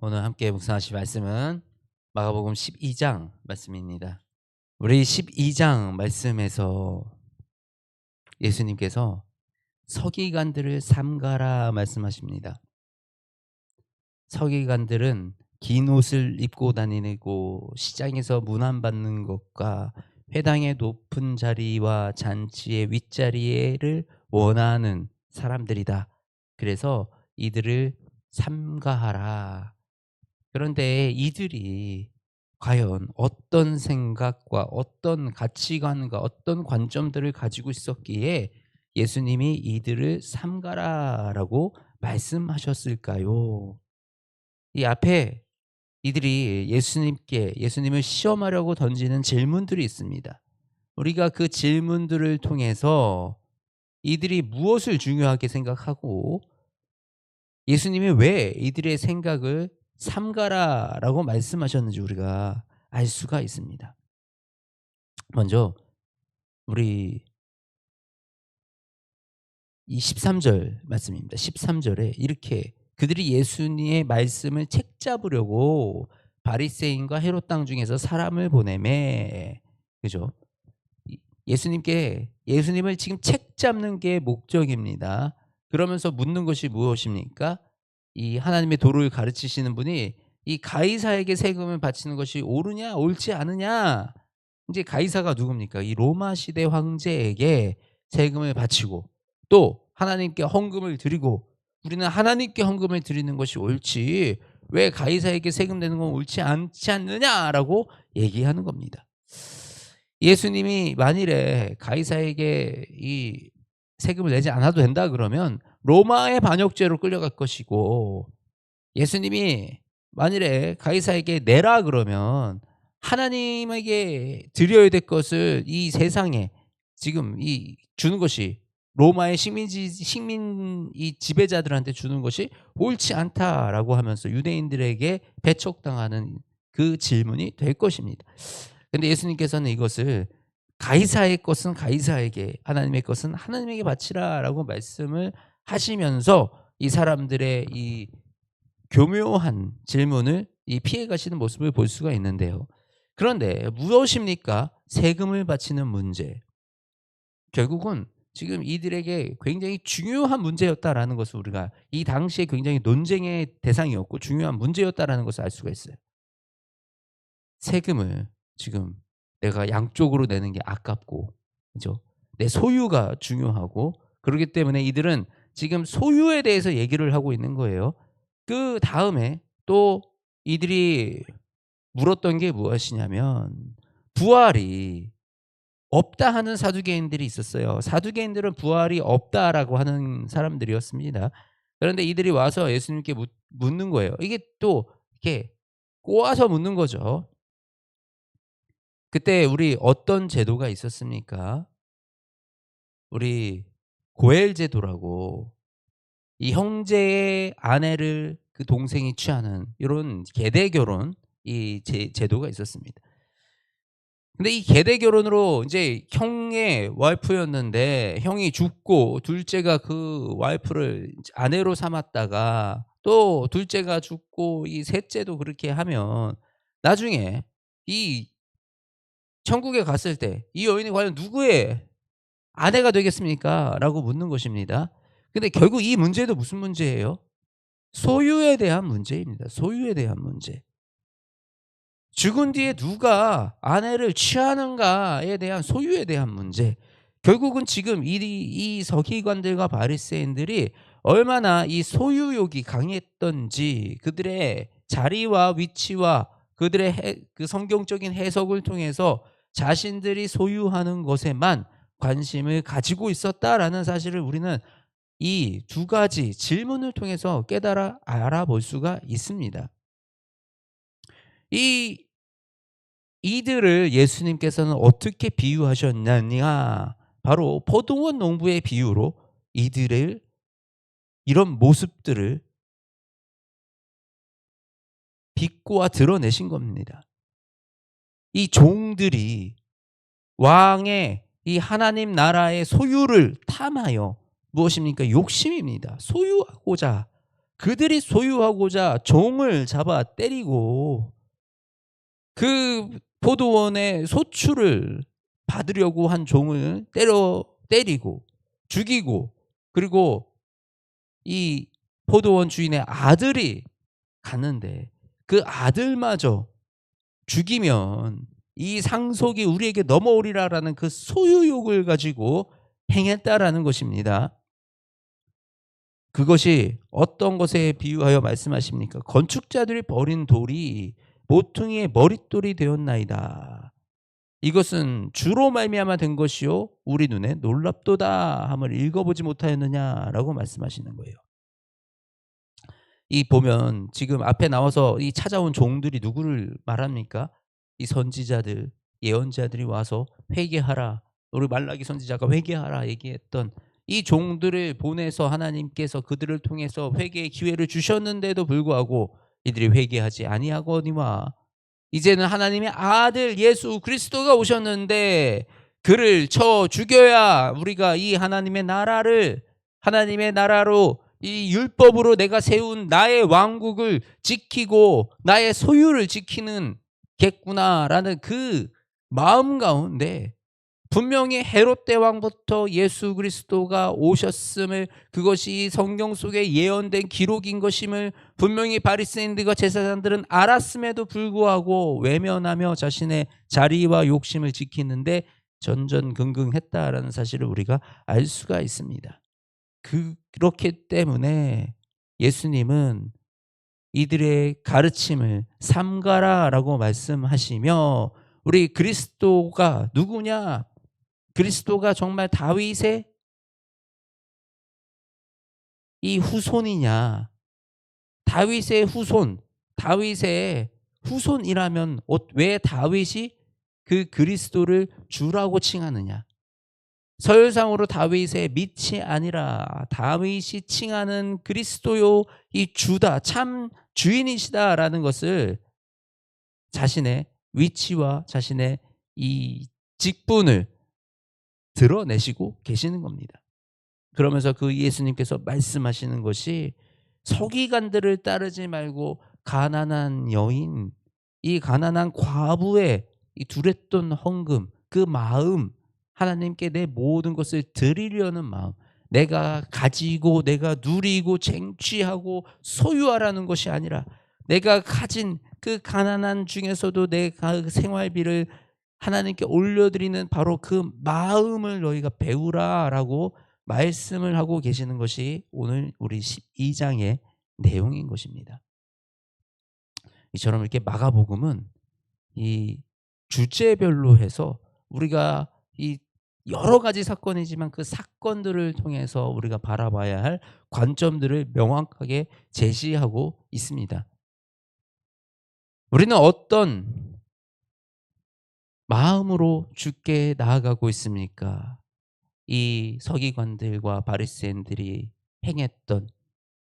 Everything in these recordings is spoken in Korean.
오늘 함께 묵상하실 말씀은 마가복음 12장 말씀입니다. 우리 12장 말씀에서 예수님께서 서기관들을 삼가라 말씀하십니다. 서기관들은 긴 옷을 입고 다니고 시장에서 문안받는 것과 회당의 높은 자리와 잔치의 윗자리를 원하는 사람들이다. 그래서 이들을 삼가하라. 그런데 이들이 과연 어떤 생각과 어떤 가치관과 어떤 관점들을 가지고 있었기에 예수님이 이들을 삼가라라고 말씀하셨을까요? 이 앞에 이들이 예수님을 시험하려고 던지는 질문들이 있습니다. 우리가 그 질문들을 통해서 이들이 무엇을 중요하게 생각하고 예수님이 왜 이들의 생각을 삼가라라고 말씀하셨는지 우리가 알 수가 있습니다. 먼저 우리 이 13절 말씀입니다. 13절에 이렇게 그들이 예수님의 말씀을 책잡으려고 바리새인과 헤롯 땅 중에서 사람을 보내매. 그죠? 예수님을 지금 책잡는 게 목적입니다. 그러면서 묻는 것이 무엇입니까? 이 하나님의 도를 가르치시는 분이 이 가이사에게 세금을 바치는 것이 옳으냐 옳지 않으냐. 이제 가이사가 누굽니까? 이 로마 시대 황제에게 세금을 바치고 또 하나님께 헌금을 드리고 우리는 하나님께 헌금을 드리는 것이 옳지 왜 가이사에게 세금 내는 건 옳지 않지 않느냐라고 얘기하는 겁니다. 예수님이 만일에 가이사에게 이 세금을 내지 않아도 된다 그러면 로마의 반역죄로 끌려갈 것이고, 예수님이 만일에 가이사에게 내라 그러면 하나님에게 드려야 될 것을 이 세상에 지금 이 주는 것이 로마의 식민 이 지배자들한테 주는 것이 옳지 않다라고 하면서 유대인들에게 배척당하는 그 질문이 될 것입니다. 근데 예수님께서는 이것을 가이사의 것은 가이사에게, 하나님의 것은 하나님에게 바치라라고 말씀을 하시면서 이 사람들의 이 교묘한 질문을 피해 가시는 모습을 볼 수가 있는데요. 그런데 무엇입니까? 세금을 바치는 문제. 결국은 지금 이들에게 굉장히 중요한 문제였다라는 것을 우리가 이 당시에 굉장히 논쟁의 대상이었고 중요한 문제였다라는 것을 알 수가 있어요. 세금을 지금 내가 양쪽으로 내는 게 아깝고, 그죠? 내 소유가 중요하고, 그렇기 때문에 이들은 지금 소유에 대해서 얘기를 하고 있는 거예요. 그 다음에 또 이들이 물었던 게 무엇이냐면 부활이 없다 하는 사두개인들이 있었어요. 사두개인들은 부활이 없다라고 하는 사람들이었습니다. 그런데 이들이 와서 예수님께 묻는 거예요. 이게 또 이렇게 꼬아서 묻는 거죠. 그때 우리 어떤 제도가 있었습니까? 우리 고엘 제도라고 이 형제의 아내를 그 동생이 취하는 이런 계대 결혼 이 제도가 있었습니다. 근데 이 계대 결혼으로 이제 형의 와이프였는데 형이 죽고 둘째가 그 와이프를 아내로 삼았다가 또 둘째가 죽고 이 셋째도 그렇게 하면 나중에 이 천국에 갔을 때 이 여인이 과연 누구의 아내가 되겠습니까? 라고 묻는 것입니다. 근데 결국 이 문제도 무슨 문제예요? 소유에 대한 문제입니다. 소유에 대한 문제. 죽은 뒤에 누가 아내를 취하는가에 대한 소유에 대한 문제. 결국은 지금 이 서기관들과 바리새인들이 얼마나 이 소유욕이 강했던지 그들의 자리와 위치와 그들의 그 성경적인 해석을 통해서 자신들이 소유하는 것에만 관심을 가지고 있었다라는 사실을 우리는 이 두 가지 질문을 통해서 깨달아 알아볼 수가 있습니다. 이 이들을 예수님께서는 어떻게 비유하셨느냐? 바로 포도원 농부의 비유로 이들을 이런 모습들을 비꼬아 드러내신 겁니다. 이 종들이 왕의 이 하나님 나라의 소유를 탐하여 무엇입니까? 욕심입니다. 소유하고자 그들이 소유하고자 종을 잡아 때리고 그 포도원의 소출을 받으려고 한 종을 때리고 죽이고, 그리고 이 포도원 주인의 아들이 갔는데 그 아들마저 죽이면 이 상속이 우리에게 넘어오리라라는 그 소유욕을 가지고 행했다라는 것입니다. 그것이 어떤 것에 비유하여 말씀하십니까? 건축자들이 버린 돌이 모퉁이의 머릿돌이 되었나이다. 이것은 주로 말미암아 된 것이요 우리 눈에 놀랍도다 함을 읽어보지 못하였느냐라고 말씀하시는 거예요. 이 보면 지금 앞에 나와서 이 찾아온 종들이 누구를 말합니까? 이 선지자들, 예언자들이 와서 회개하라. 우리 말라기 선지자가 회개하라 얘기했던 이 종들을 보내서 하나님께서 그들을 통해서 회개의 기회를 주셨는데도 불구하고 이들이 회개하지 아니하거니와, 이제는 하나님의 아들 예수 그리스도가 오셨는데 그를 쳐 죽여야 우리가 이 하나님의 나라를, 하나님의 나라로 이 율법으로 내가 세운 나의 왕국을 지키고 나의 소유를 지키는 겠구나라는 그 마음 가운데 분명히 헤롯 대왕부터 예수 그리스도가 오셨음을, 그것이 성경 속에 예언된 기록인 것임을 분명히 바리새인들과 제사장들은 알았음에도 불구하고 외면하며 자신의 자리와 욕심을 지키는데 전전긍긍했다라는 사실을 우리가 알 수가 있습니다. 그렇기 때문에 예수님은 이들의 가르침을 삼가라라고 말씀하시며, 우리 그리스도가 누구냐? 그리스도가 정말 다윗의 이 후손이냐? 다윗의 후손, 다윗의 후손이라면 왜 다윗이 그 그리스도를 주라고 칭하느냐? 서열상으로 다윗의 밑이 아니라 다윗이 칭하는 그리스도요 이 주다, 참 주인이시다라는 것을 자신의 위치와 자신의 이 직분을 드러내시고 계시는 겁니다. 그러면서 그 예수님께서 말씀하시는 것이 서기관들을 따르지 말고 가난한 여인, 이 가난한 과부의 이 두랬던 헌금, 그 마음, 하나님께 내 모든 것을 드리려는 마음, 내가 가지고 내가 누리고 쟁취하고 소유하라는 것이 아니라 내가 가진 그 가난한 중에서도 내 생활비를 하나님께 올려드리는 바로 그 마음을 너희가 배우라라고 말씀을 하고 계시는 것이 오늘 우리 12장의 내용인 것입니다. 이처럼 이렇게 마가복음은 이 주제별로 해서 우리가 이 여러 가지 사건이지만 그 사건들을 통해서 우리가 바라봐야 할 관점들을 명확하게 제시하고 있습니다. 우리는 어떤 마음으로 주께 나아가고 있습니까? 이 서기관들과 바리새인들이 행했던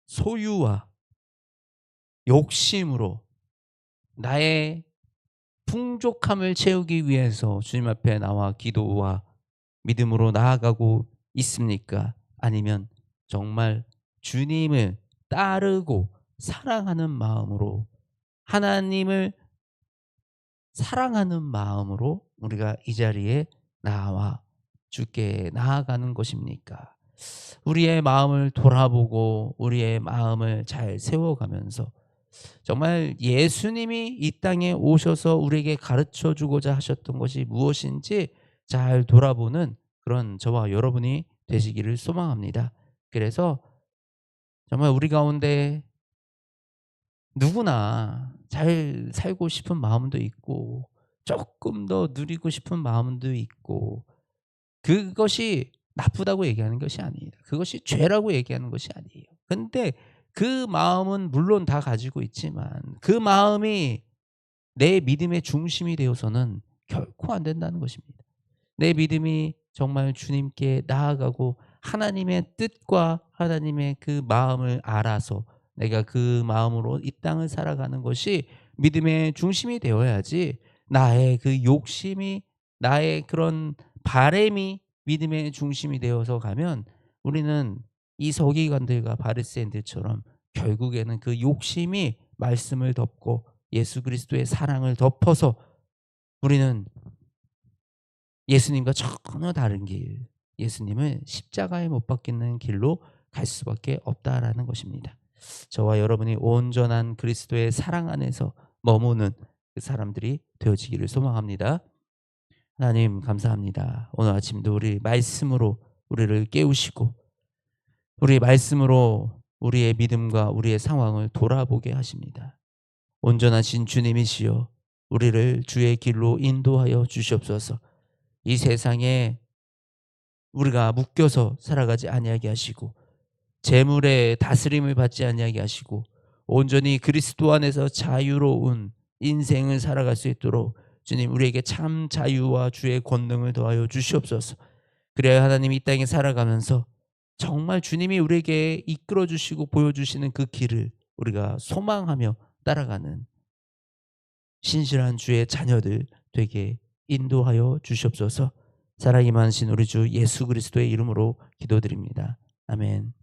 소유와 욕심으로 나의 풍족함을 채우기 위해서 주님 앞에 나와 기도와 믿음으로 나아가고 있습니까? 아니면 정말 주님을 따르고 사랑하는 마음으로, 하나님을 사랑하는 마음으로 우리가 이 자리에 나와 주께 나아가는 것입니까? 우리의 마음을 돌아보고 우리의 마음을 잘 세워가면서 정말 예수님이 이 땅에 오셔서 우리에게 가르쳐 주고자 하셨던 것이 무엇인지 잘 돌아보는 그런 저와 여러분이 되시기를 소망합니다. 그래서 정말 우리 가운데 누구나 잘 살고 싶은 마음도 있고 조금 더 누리고 싶은 마음도 있고, 그것이 나쁘다고 얘기하는 것이 아니에요. 그것이 죄라고 얘기하는 것이 아니에요. 근데 그 마음은 물론 다 가지고 있지만 그 마음이 내 믿음의 중심이 되어서는 결코 안 된다는 것입니다. 내 믿음이 정말 주님께 나아가고 하나님의 뜻과 하나님의 그 마음을 알아서 내가 그 마음으로 이 땅을 살아가는 것이 믿음의 중심이 되어야지, 나의 그 욕심이, 나의 그런 바램이 믿음의 중심이 되어서 가면 우리는 이 서기관들과 바리새인들처럼 결국에는 그 욕심이 말씀을 덮고 예수 그리스도의 사랑을 덮어서 우리는 예수님과 전혀 다른 길, 예수님은 십자가에 못 박히는 길로 갈 수밖에 없다라는 것입니다. 저와 여러분이 온전한 그리스도의 사랑 안에서 머무는 그 사람들이 되어지기를 소망합니다. 하나님 감사합니다. 오늘 아침도 우리 말씀으로 우리를 깨우시고 우리 말씀으로 우리의 믿음과 우리의 상황을 돌아보게 하십니다. 온전하신 주님이시여 우리를 주의 길로 인도하여 주시옵소서. 이 세상에 우리가 묶여서 살아가지 아니하게 하시고 재물의 다스림을 받지 아니하게 하시고 온전히 그리스도 안에서 자유로운 인생을 살아갈 수 있도록 주님 우리에게 참 자유와 주의 권능을 더하여 주시옵소서. 그래야 하나님 이 땅에 살아가면서 정말 주님이 우리에게 이끌어 주시고 보여주시는 그 길을 우리가 소망하며 따라가는 신실한 주의 자녀들 되게 인도하여 주시옵소서. 사랑이 많으신 우리 주 예수 그리스도의 이름으로 기도드립니다. 아멘.